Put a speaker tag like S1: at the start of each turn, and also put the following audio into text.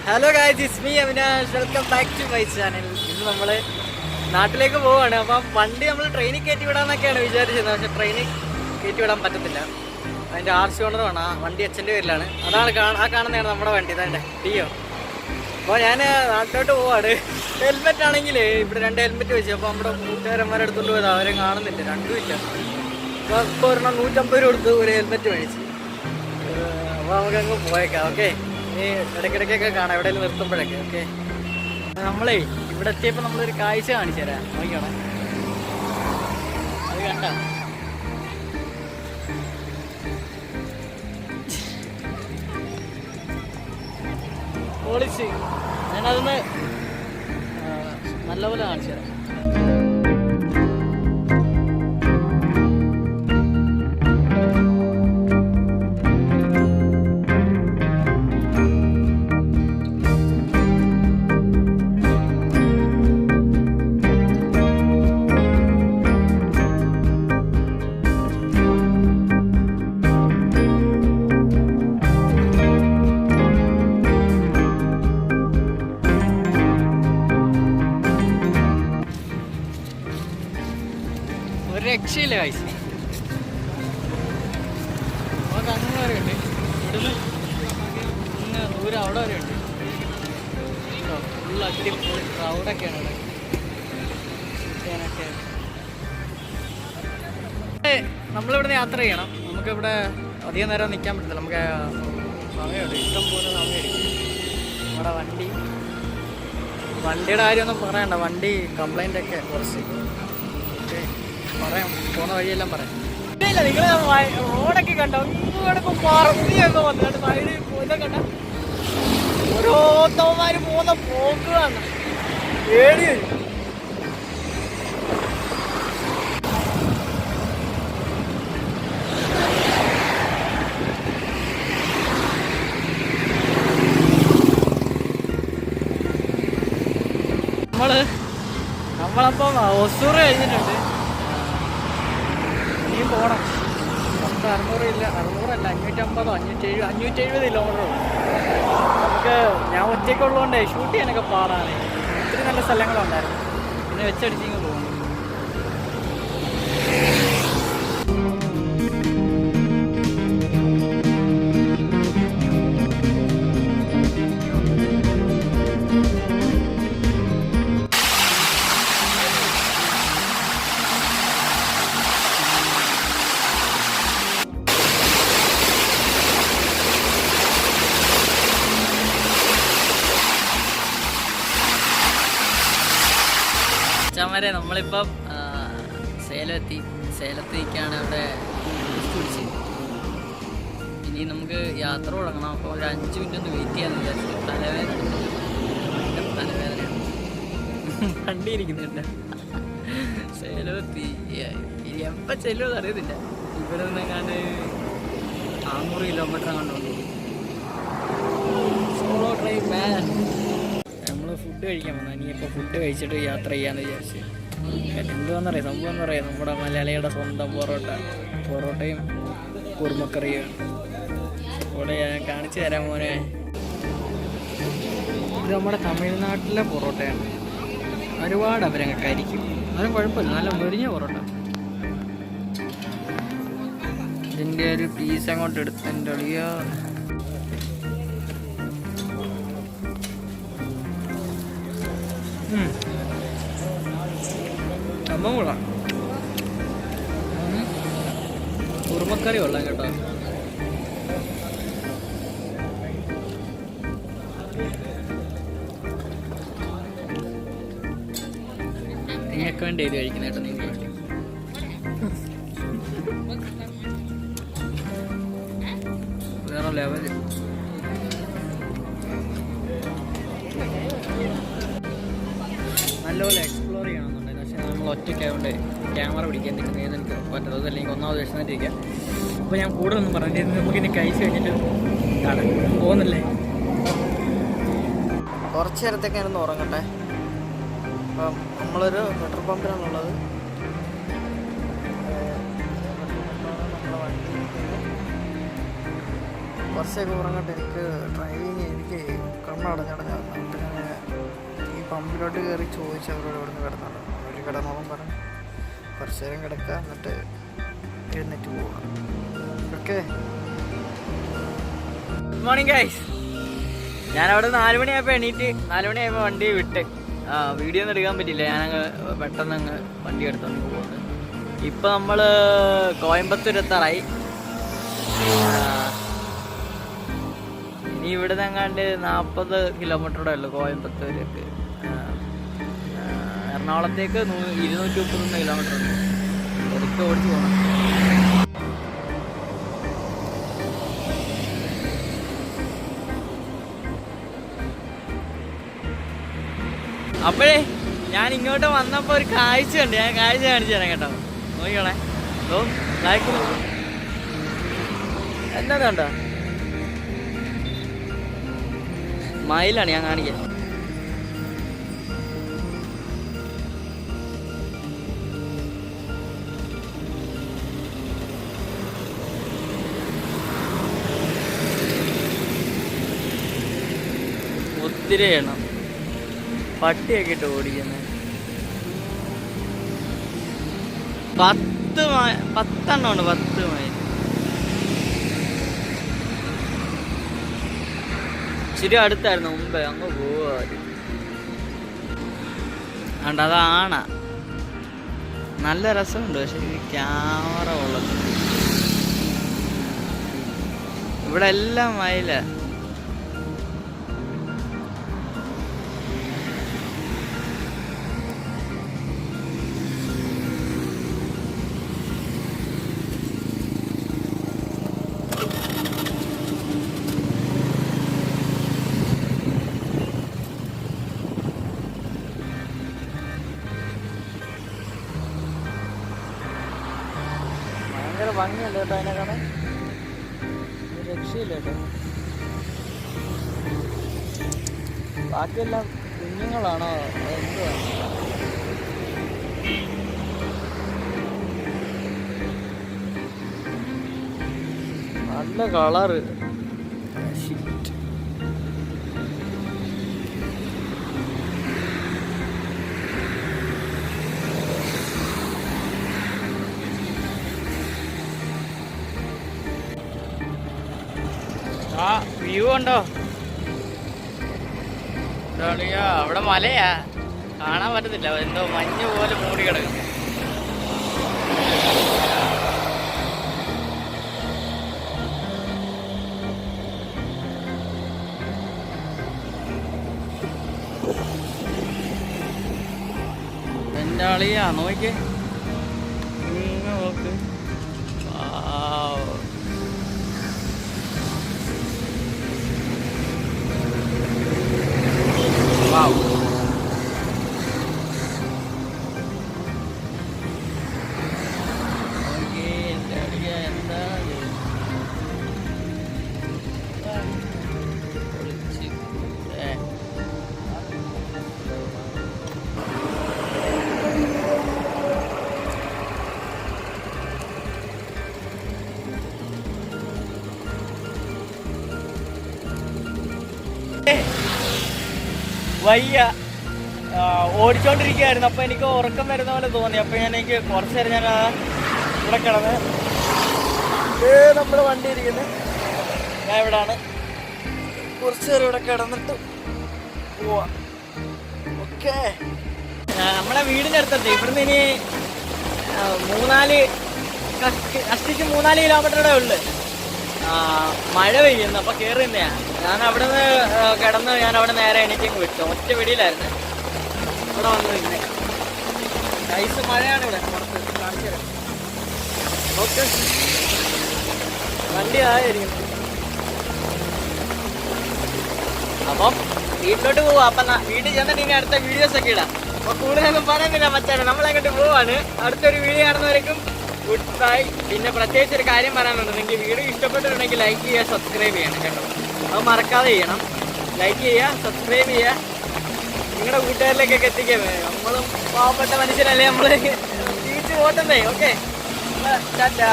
S1: Hello guys, it's me Avinash. Welcome back to my channel. ഇന്ന് നമ്മൾ നാട്ടിലേക്ക് പോവുകയാണ്. അപ്പം വണ്ടി നമ്മൾ ട്രെയിനിൽ കയറ്റി വിടാമെന്നൊക്കെയാണ് വിചാരിച്ചത്. പക്ഷേ ട്രെയിനിൽ കയറ്റി വിടാൻ പറ്റത്തില്ല. അതിൻ്റെ ആർസി ഓണറുമാണ്. ആ വണ്ടി അച്ഛൻ്റെ പേരിലാണ്. അതാണ് കാണുന്നതാണ് നമ്മുടെ വണ്ടി. ഇതാണ്ട് ഡിയോ. അപ്പോൾ ഞാൻ നാട്ടിലോട്ട് പോവാണ്. ഹെൽമെറ്റ് ആണെങ്കിൽ ഇവിടെ 2 ഹെൽമെറ്റ് വെച്ചു. അപ്പോൾ നമ്മുടെ കൂട്ടുകാരന്മാരെ എടുത്തുകൊണ്ട് പോയത് അവരെ കാണുന്നില്ല, രണ്ടും ഇല്ല. അപ്പോൾ ഇപ്പോൾ ഒരെണ്ണം 150 രൂപ കൊടുത്ത് ഒരു ഹെൽമെറ്റ് മേടിച്ച്. അപ്പോൾ നമുക്കങ്ങ് പോയേക്കാം. ഓക്കെ, ഇനി ഇടയ്ക്കിടയ്ക്കൊക്കെ കാണാം എവിടെയെങ്കിലും നിർത്തുമ്പോഴൊക്കെ. ഓക്കെ, നമ്മളേ ഇവിടെ എത്തിയപ്പോൾ നമ്മളൊരു കാഴ്ച കാണിച്ചു തരാം. നോക്കിക്കോണേ, അത് കണ്ട പോളിസി. ഞാനതൊന്ന് നല്ലപോലെ കാണിച്ചു തരാം. ഒരു രക്ഷയില്ല കാഴ്ച. നമുക്ക് അങ്ങനെ വരെ ഉണ്ട്, ഇവിടുന്ന് ഇന്ന് ദൂരം അവിടെ വരെ ഉണ്ട്. ഫുൾ അടിപൊളി ക്രൗഡൊക്കെയാണ് ഇവിടെ. നമ്മളിവിടുന്ന് യാത്ര ചെയ്യണം. നമുക്കിവിടെ അധികം നേരം നിൽക്കാൻ പറ്റില്ല. നമുക്ക് സമയമുണ്ട്, ഇഷ്ടം പോലെ സമയമായിരിക്കും. നമ്മുടെ വണ്ടിയുടെ കാര്യമൊന്നും പറയണ്ട. വണ്ടി കംപ്ലൈൻ്റ് ഒക്കെ കുറച്ച് പറയാം, പോകുന്ന വഴിയെല്ലാം പറയാം. ഇല്ല, നിങ്ങൾ റോഡൊക്കെ കണ്ടോ? ഇങ്ങോട്ടൊക്കെ പറന്നിയൊക്കെ വന്നിട്ട് സൈഡിൽ ഇതൊക്കെ കണ്ട ഓരോരുത്തന്മാർ പോകുന്ന പോക്കുകളാണ്. പേടി വരും. നമ്മളപ്പം ഒസൂറ് കഴിഞ്ഞിട്ടുണ്ട്. ഇനിയും പോകണം. 600 ഇല്ല, 600 550 570 കിലോമീറ്റർ. നമുക്ക് ഞാൻ ഒറ്റയ്ക്കുള്ളതുകൊണ്ട് ഷൂട്ട് ചെയ്യാനൊക്കെ പാടാണ്. ഒത്തിരി നല്ല സ്ഥലങ്ങളുണ്ടായിരുന്നു. പിന്നെ വെച്ചടിച്ചിങ്ങ് പോകുന്നു. അച്ഛന്മാരെ, നമ്മളിപ്പം സേലത്ത് നിൽക്കുകയാണ്. അവിടെ കുടിച്ച് ഇനി നമുക്ക് യാത്ര തുടങ്ങണം. അപ്പോൾ ഒരു 5 മിനിറ്റ് ഒന്ന് വെയിറ്റ് ചെയ്യാമെന്ന് വിചാരിച്ചു. തലവേദന വണ്ടി ഇരിക്കുന്നുണ്ട്. സേലത്തി ഇനി എപ്പം ചെല്ലുമെന്ന് അറിയത്തില്ല. ഇവിടെ നിന്നെങ്ങാണ്ട് 400 കിലോമീറ്റർ അങ്ങോട്ടുണ്ട്. സോളോ ഡ്രൈവ് മാൻ. ഫുഡ് കഴിക്കാൻ വന്നാൽ ഇനിയിപ്പോൾ ഫുഡ് കഴിച്ചിട്ട് യാത്ര ചെയ്യാമെന്ന് വിചാരിച്ചു. എന്തുവാണെന്നറിയാം, സംഭവം എന്നറിയാം, നമ്മുടെ മലയാളിയുടെ സ്വന്തം പൊറോട്ടയും കുറുമക്കറിയും ഇവിടെ ഞാൻ കാണിച്ചു തരാം മോനെ. ഇത് നമ്മുടെ തമിഴ്നാട്ടിലെ പൊറോട്ടയാണ്. ഒരുപാട് അവരങ്ങ് കരിക്കും. അതും കുഴപ്പമില്ല, നല്ല മുരിഞ്ഞ പൊറോട്ട. ഇതിൻ്റെ ഒരു പീസ് അങ്ങോട്ട് എടുത്തതിൻ്റെ അളിയാ. സംഭവം കൊള്ളാം. കുറുമക്കറി കൊള്ളാം കേട്ടോ. നിങ്ങൾക്ക് വേണ്ടി ഇത് കഴിക്കുന്ന കേട്ടോ, നിങ്ങൾക്ക് വേണ്ടി. വേറെ ലെവല്. നല്ലപോലെ എക്സ്പ്ലോർ ചെയ്യണമെന്നുണ്ടായിരുന്നു. പക്ഷേ നമ്മൾ ഒറ്റയ്ക്കായതുകൊണ്ട് ക്യാമറ പിടിക്കാൻ നിൽക്കുന്നത് എനിക്ക് പറ്റരുത്. അതല്ലെങ്കിൽ ഒന്നാമത് വിഷമത്തിരിക്കുക. അപ്പോൾ ഞാൻ കൂടുതലൊന്നും പറഞ്ഞിരുന്നു. നമുക്കിനി കഴിച്ച് കഴിഞ്ഞിട്ട് പോകുന്നില്ലേ, കുറച്ച് നേരത്തേക്ക് ഞാനൊന്ന് ഉറങ്ങട്ടെ. അപ്പം നമ്മളൊരു പെട്രോൾ പമ്പിലാണുള്ളത്. കുറച്ചൊക്കെ ഉറങ്ങട്ടെ. എനിക്ക് ഡ്രൈവിങ് എനിക്ക് എനിക്ക് കണ്ണടഞ്ഞടഞ്ഞ അപ്പം ഞാൻ ഈ പമ്പിലോട്ട് കയറി ചോദിച്ചു അവരോട് എവിടെ നിന്ന് കിടന്നാണ്. അവർ കിടന്നോളം പറഞ്ഞു കുറച്ച് നേരം കിടക്കുക എന്നിട്ട് എഴുന്നേറ്റ് പോവാം. Okay, good morning guys. ഞാനവിടെ 4 മണിയായപ്പോൾ എണീറ്റ് 4 മണിയായപ്പോൾ വണ്ടി വിട്ട് വീഡിയോ ഒന്നും എടുക്കാൻ പറ്റില്ല. ഞാനങ്ങ് പെട്ടെന്ന് അങ്ങ് വണ്ടി എടുത്തോണ്ട് പോകുന്നത്. ഇപ്പം നമ്മൾ കോയമ്പത്തൂർ എത്താറായി. ഇനി ഇവിടെ നിന്നെങ്ങാണ്ട് 40 കിലോമീറ്ററുടെ ഉള്ളു കോയമ്പത്തൂർക്ക്. എറണാകുളത്തേക്ക് 231 കിലോമീറ്റർ ഉണ്ട്. ഒതുക്കെ ഓടിച്ച് പോകണം. അപ്പോഴേ ഞാൻ ഇങ്ങോട്ട് വന്നപ്പോൾ ഒരു കാഴ്ച ഉണ്ട്. ഞാൻ കാഴ്ച കാണിച്ചു തരാം കേട്ടോ. നോക്കിക്കോളെ. എന്താ കണ്ടോ? മയിലാണ് ഞാൻ കാണിക്കാൻ. ഒത്തിരി എണ്ണം പട്ടിയൊക്കെ ഇട്ട് ഓടിക്കുന്നത്. 10 എണ്ണം ഉണ്ട്. 10 മൈൽ. ഇച്ചിരി അടുത്തായിരുന്നു മുമ്പേ. അങ്ങ് പോവാ. അതുകൊണ്ട് അതാണ് നല്ല രസമുണ്ട്. പക്ഷെ ഈ ക്യാമറ ഉള്ളത് ഇവിടെ എല്ലാം മയില. ഭയങ്കര ഭംഗിയുണ്ട് കേട്ടോ അതിനെ കാണാൻ. രക്ഷയില്ല കേട്ടോ. ബാക്കിയെല്ലാം കുഞ്ഞുങ്ങളാണോ എന്തുവാ? നല്ല കളറ്. ആ വ്യൂ ഉണ്ടോ? അവിടെ മലയാ, കാണാൻ പറ്റത്തില്ല. എന്തോ മഞ്ഞ് പോലെ മൂടി കിടക്കും. എൻ്റെ അളിയാ നോക്കിക്കേ, നോക്ക്. Wow. വയ്യ, ഓടിച്ചോണ്ടിരിക്കുകയായിരുന്നു. അപ്പോൾ എനിക്ക് ഉറക്കം വരുന്ന പോലെ തോന്നി. അപ്പോൾ എനിക്ക് കുറച്ച് നേരം ഞാൻ ഇവിടെ കിടന്ന് നമ്മുടെ വണ്ടി ഇരിക്കുന്നത്. ഞാൻ ഇവിടാണ്. കുറച്ച് നേരം ഇവിടെ കിടന്നിട്ട് പോവാം. ഓക്കെ, നമ്മളെ വീടിൻ്റെ അടുത്തെത്തി. ഇവിടുന്ന് ഇനി 3-4 കിലോമീറ്ററുടെ ഉള്ളു. മഴ പെയ്യുന്നു. അപ്പോൾ കയറുന്നതാണ്. ഞാൻ അവിടെ നിന്ന് കിടന്ന് ഞാൻ അവിടെ നേരെ എണീറ്റിങ് വിട്ടു. ഒറ്റ വെടിയിലായിരുന്നു. ഇവിടെ വന്നു പിന്നെ ഐസ് മഴയാണ് ഇവിടെ പുറത്ത്. കാണിച്ചു തരാം. ഓക്കെ, വണ്ടി ആയിരിക്കുന്നു. അപ്പം വീട്ടിലോട്ട് പോവാം. അപ്പം വീട്ടിൽ ചെന്നിട്ട് ഇനി അടുത്ത വീഡിയോസൊക്കെ ഇടാം. അപ്പോൾ കൂടുതലൊന്നും പറയുന്നില്ല മച്ചാണ്. നമ്മളങ്ങോട്ട് പോവാണ്. അടുത്തൊരു വീഡിയോ കാണുന്നവരേക്കും ഗുഡ് ബൈ. പിന്നെ പ്രത്യേകിച്ച് ഒരു കാര്യം പറയാനുണ്ട്. നിങ്ങൾക്ക് വീഡിയോ ഇഷ്ടപ്പെട്ടിട്ടുണ്ടെങ്കിൽ ലൈക്ക് ചെയ്യുക, സബ്സ്ക്രൈബ് ചെയ്യണം കേട്ടോ. അത് മറക്കാതെ ചെയ്യണം. ലൈക്ക് ചെയ്യുക, സബ്സ്ക്രൈബ് ചെയ്യുക, നിങ്ങളുടെ കൂട്ടുകാരിലേക്കൊക്കെ എത്തിക്കാൻ. നമ്മളും പാവപ്പെട്ട മനുഷ്യരല്ലേ, നമ്മൾ ജീവിച്ച് പോട്ടുന്നേ. ഓക്കെ, ടാറ്റാ.